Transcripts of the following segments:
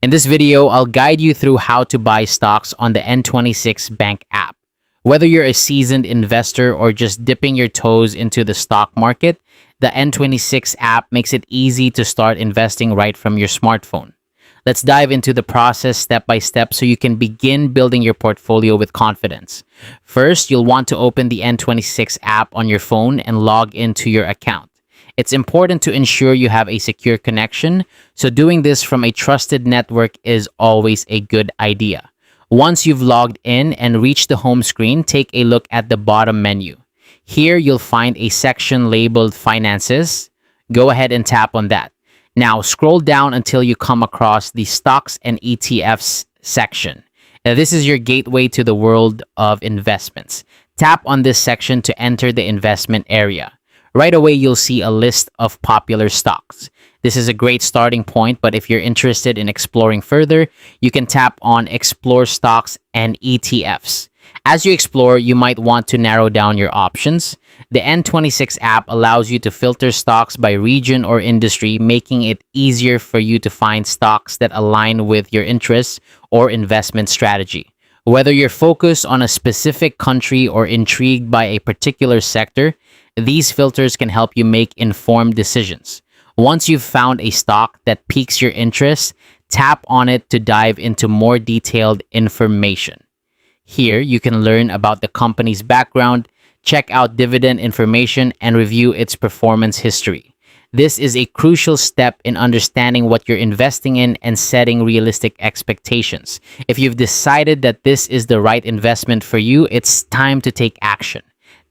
In this video, I'll guide you through how to buy stocks on the N26 Bank app. Whether you're a seasoned investor or just dipping your toes into the stock market, the N26 app makes it easy to start investing right from your smartphone. Let's dive into the process step by step so you can begin building your portfolio with confidence. First, you'll want to open the N26 app on your phone and log into your account. It's important to ensure you have a secure connection, so doing this from a trusted network is always a good idea. Once you've logged in and reached the home screen, take a look at the bottom menu. Here, you'll find a section labeled Finances. Go ahead and tap on that. Now, scroll down until you come across the Stocks and ETFs section. Now, this is your gateway to the world of investments. Tap on this section to enter the investment area. Right away, you'll see a list of popular stocks. This is a great starting point, but if you're interested in exploring further, you can tap on Explore Stocks and ETFs. As you explore, you might want to narrow down your options. The N26 app allows you to filter stocks by region or industry, making it easier for you to find stocks that align with your interests or investment strategy. Whether you're focused on a specific country or intrigued by a particular sector, these filters can help you make informed decisions. Once you've found a stock that piques your interest, tap on it to dive into more detailed information. Here, you can learn about the company's background, check out dividend information, and review its performance history. This is a crucial step in understanding what you're investing in and setting realistic expectations. If you've decided that this is the right investment for you, it's time to take action.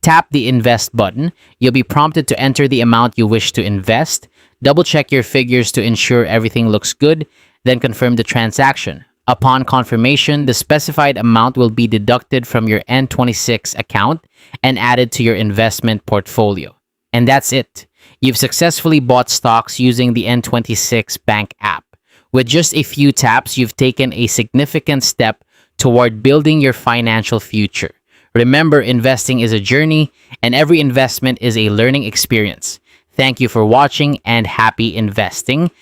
Tap the Invest button. You'll be prompted to enter the amount you wish to invest. Double-check your figures to ensure everything looks good, then confirm the transaction. Upon confirmation, the specified amount will be deducted from your N26 account and added to your investment portfolio. And that's it. You've successfully bought stocks using the N26 Bank app. With just a few taps, you've taken a significant step toward building your financial future. Remember, investing is a journey, and every investment is a learning experience. Thank you for watching and happy investing.